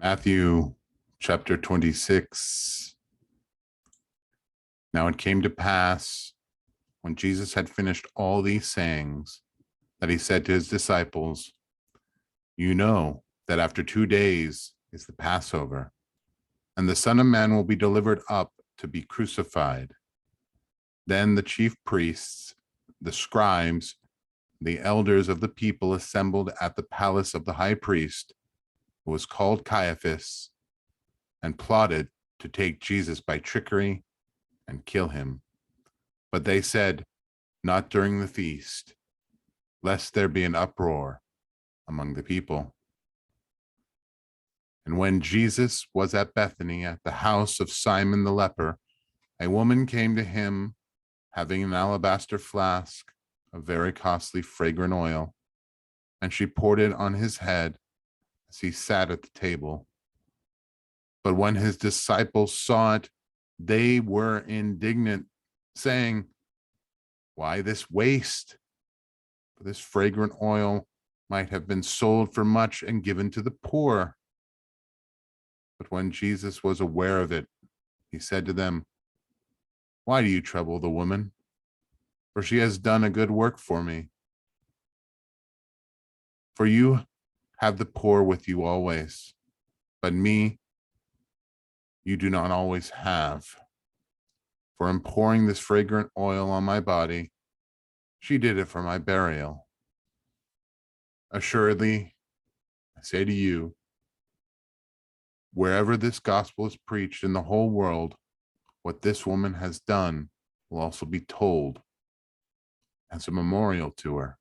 Matthew chapter 26. Now it came to pass, when Jesus had finished all these sayings, that he said to his disciples, "You know that after 2 days is the Passover, and the Son of Man will be delivered up to be crucified." Then the chief priests, the scribes, the elders of the people assembled at the palace of the high priest, who was called Caiaphas, and plotted to take Jesus by trickery and kill him. But they said, "Not during the feast, lest there be an uproar among the people." And when Jesus was at Bethany, at the house of Simon the leper, a woman came to him, having an alabaster flask of very costly fragrant oil, and she poured it on his head as he sat at the table. But when his disciples saw it, they were indignant, saying, "Why this waste? For this fragrant oil might have been sold for much and given to the poor." But when Jesus was aware of it, he said to them, "Why do you trouble the woman? For she has done a good work for me. For you have the poor with you always, but me you do not always have. For in pouring this fragrant oil on my body, she did it for my burial. Assuredly, I say to you, wherever this gospel is preached in the whole world, what this woman has done will also be told as a memorial to her."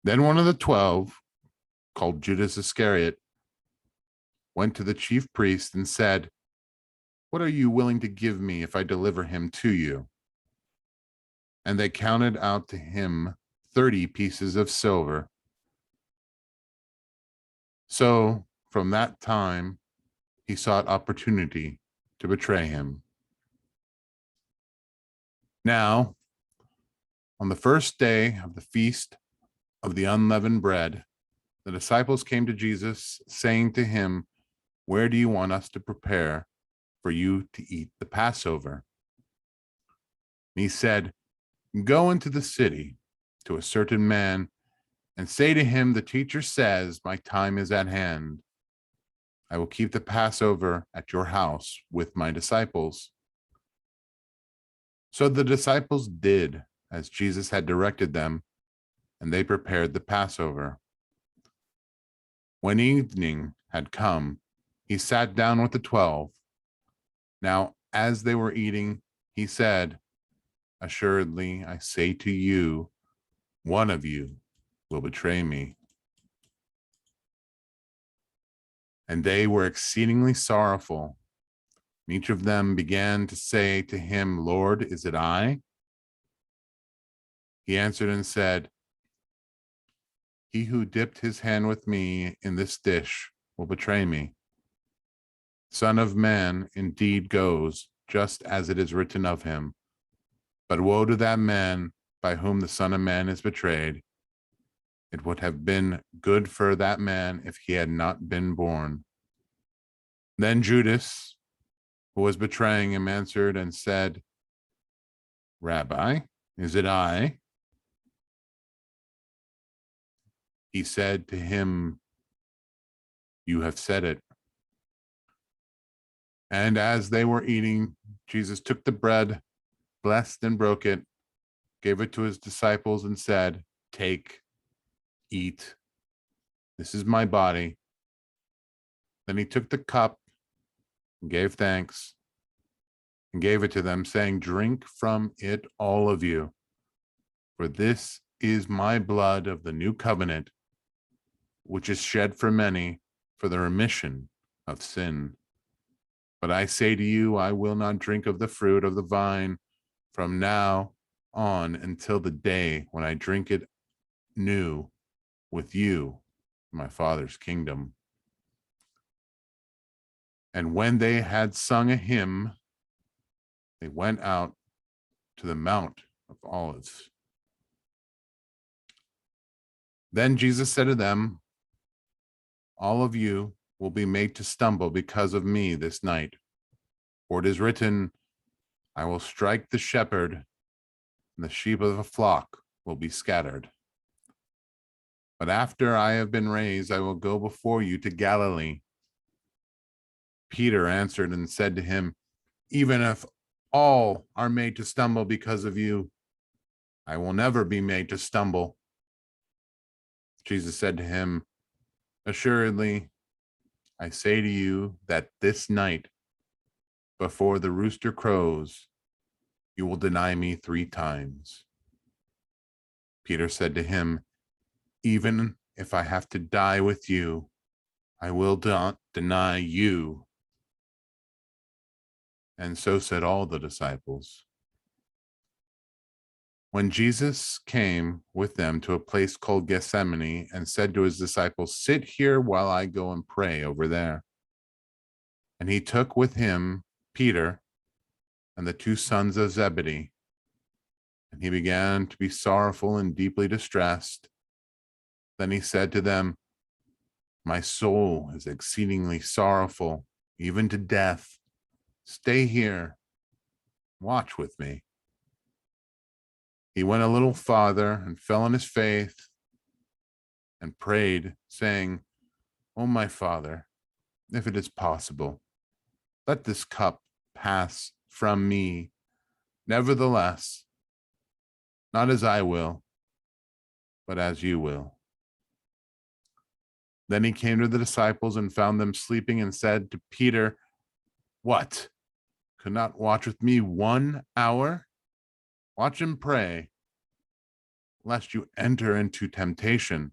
Then one of the 12, called Judas Iscariot, went to the chief priest and said, "What are you willing to give me if I deliver him to you?" And they counted out to him 30 pieces of silver. So from that time, he sought opportunity to betray him. Now, on the first day of the feast of the unleavened bread, the disciples came to Jesus, saying to him, "Where do you want us to prepare for you to eat the Passover?" And he said, "Go into the city to a certain man and say to him, 'The teacher says, my time is at hand. I will keep the Passover at your house with my disciples.'" So the disciples did as Jesus had directed them, and they prepared the Passover. When evening had come, he sat down with the 12. Now, as they were eating, he said, "Assuredly, I say to you, one of you will betray me." And they were exceedingly sorrowful. Each of them began to say to him, "Lord, is it I?" He answered and said, "He who dipped his hand with me in this dish will betray me. Son of Man indeed goes, just as it is written of him. But woe to that man by whom the Son of Man is betrayed. It would have been good for that man if he had not been born." Then Judas, who was betraying him, answered and said, "Rabbi, is it I?" He said to him, "You have said it." And as they were eating, Jesus took the bread, blessed and broke it, gave it to his disciples, and said, "Take, eat. This is my body." Then he took the cup and gave thanks and gave it to them, saying, "Drink from it, all of you, for this is my blood of the new covenant, which is shed for many for the remission of sin. But I say to you, I will not drink of the fruit of the vine from now on until the day when I drink it new with you in my Father's kingdom." And when they had sung a hymn, they went out to the Mount of Olives. Then Jesus said to them, all of you will be made to stumble because of me this night. For it is written, I will strike the shepherd, and the sheep of the flock will be scattered. But after I have been raised, I will go before you to Galilee. Peter answered and said to him, even if all are made to stumble because of you, I will never be made to stumble. Jesus said to him, assuredly, I say to you that this night, before the rooster crows, you will deny me 3 times. Peter said to him, even if I have to die with you, I will not deny you. And so said all the disciples. When Jesus came with them to a place called Gethsemane and said to his disciples, sit here while I go and pray over there. And he took with him Peter and the 2 sons of Zebedee. And he began to be sorrowful and deeply distressed. Then he said to them, my soul is exceedingly sorrowful, even to death. Stay here, watch with me. He went a little farther and fell on his face and prayed, saying, O my Father, if it is possible, let this cup pass from me. Nevertheless, not as I will, but as you will. Then he came to the disciples and found them sleeping and said to Peter, what? Could not watch with me 1 hour? Watch and pray, lest you enter into temptation.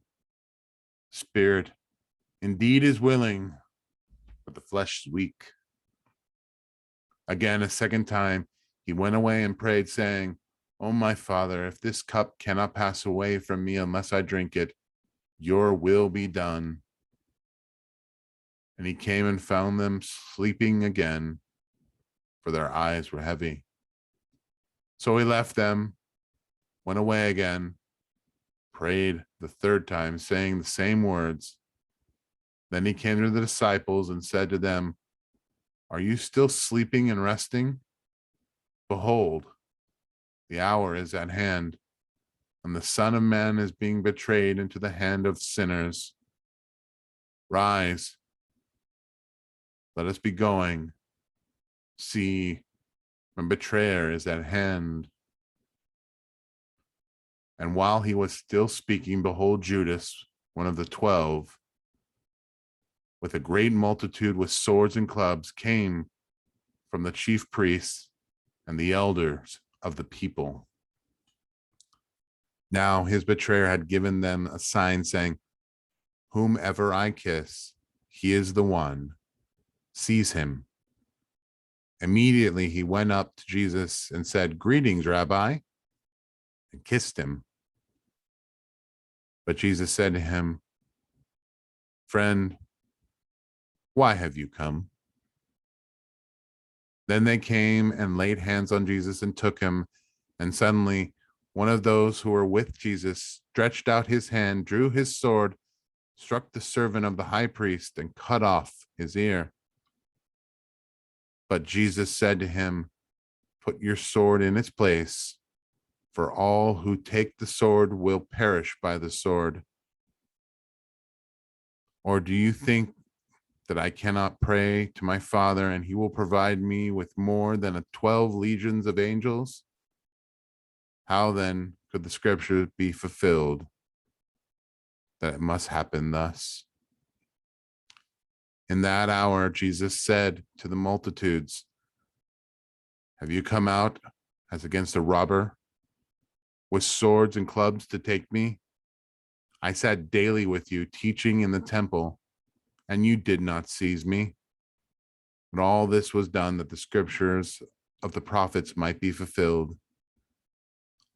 Spirit indeed is willing, but the flesh is weak. Again, a second time, he went away and prayed, saying, O my Father, if this cup cannot pass away from me unless I drink it, your will be done. And he came and found them sleeping again, for their eyes were heavy. So he left them, went away again, prayed the 3rd time, saying the same words. Then he came to the disciples and said to them, are you still sleeping and resting? Behold, the hour is at hand, and the Son of Man is being betrayed into the hand of sinners. Rise, let us be going. See, my betrayer is at hand. And while he was still speaking, behold, Judas, one of the 12, with a great multitude with swords and clubs, came from the chief priests and the elders of the people. Now his betrayer had given them a sign saying, whomever I kiss, he is the one. Seize him. Immediately he went up to Jesus and said, greetings, Rabbi, and kissed him. But Jesus said to him, friend, why have you come? Then they came and laid hands on Jesus and took him. And suddenly one of those who were with Jesus stretched out his hand, drew his sword, struck the servant of the high priest, and cut off his ear. But Jesus said to him, put your sword in its place, for all who take the sword will perish by the sword. Or do you think that I cannot pray to my Father, and he will provide me with more than 12 legions of angels? How then could the scripture be fulfilled that it must happen thus? In that hour, Jesus said to the multitudes, have you come out as against a robber with swords and clubs to take me? I sat daily with you teaching in the temple, and you did not seize me. But all this was done that the scriptures of the prophets might be fulfilled.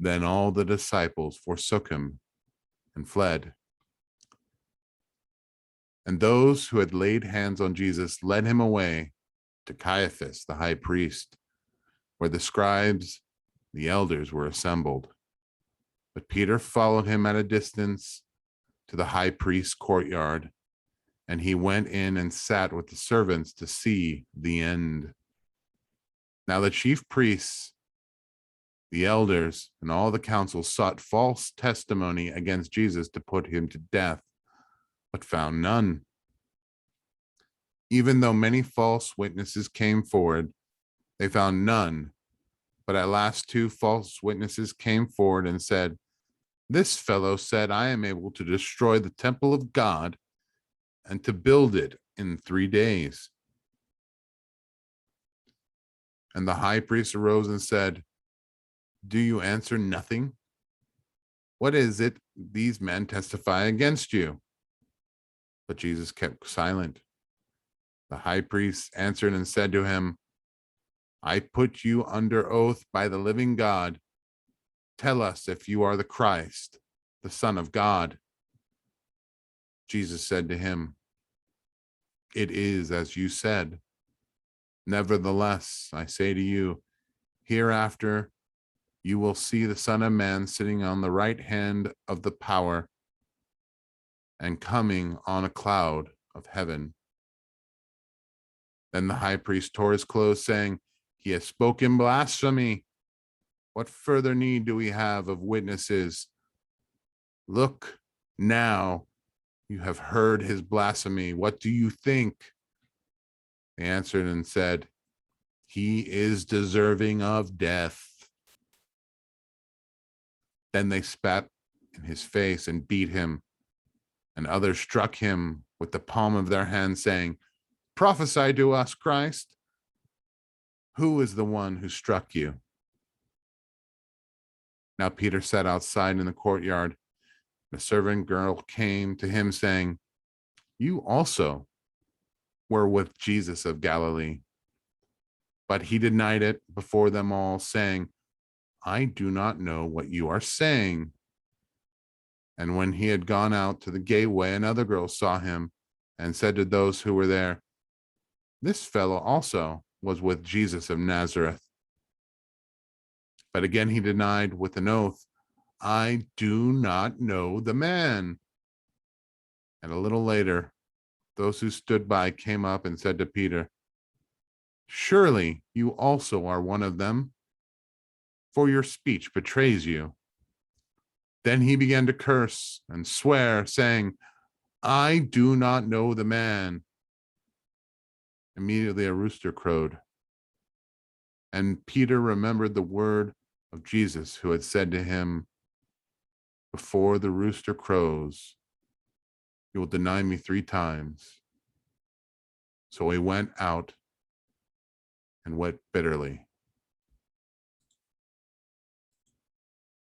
Then all the disciples forsook him and fled. And those who had laid hands on Jesus led him away to Caiaphas, the high priest, where the scribes, the elders, were assembled. But Peter followed him at a distance to the high priest's courtyard, And he went in and sat with the servants to see the end. Now the chief priests, the elders, and all the council sought false testimony against Jesus to put him to death, but found none. Even though many false witnesses came forward, they found none. But at last 2 false witnesses came forward and said, "This fellow said, I am able to destroy the temple of God and to build it in 3 days." And the high priest arose and said, "Do you answer nothing? What is it these men testify against you?" But Jesus kept silent. The high priest answered and said to him, "I put you under oath by the living God. Tell us if you are the Christ, the Son of God." Jesus said to him, "It is as you said. Nevertheless, I say to you, hereafter you will see the Son of Man sitting on the right hand of the power and coming on a cloud of heaven." Then the high priest tore his clothes, saying, "He has spoken blasphemy. What further need do we have of witnesses? Look, now you have heard his blasphemy. What do you think?" They answered and said, "He is deserving of death." Then they spat in his face and beat him, and others struck him with the palm of their hand, saying, "Prophesy to us, Christ. Who is the one who struck you?" Now Peter sat outside in the courtyard. The servant girl came to him, saying, "You also were with Jesus of Galilee." But he denied it before them all, saying, "I do not know what you are saying." And when he had gone out to the gateway, another girl saw him and said to those who were there, "This fellow also was with Jesus of Nazareth." But again he denied with an oath, "I do not know the man." And a little later, those who stood by came up and said to Peter, "Surely you also are one of them, for your speech betrays you." Then he began to curse and swear, saying, "I do not know the man." Immediately a rooster crowed, and Peter remembered the word of Jesus, who had said to him, "Before the rooster crows, you will deny me 3 times." So he went out and wept bitterly.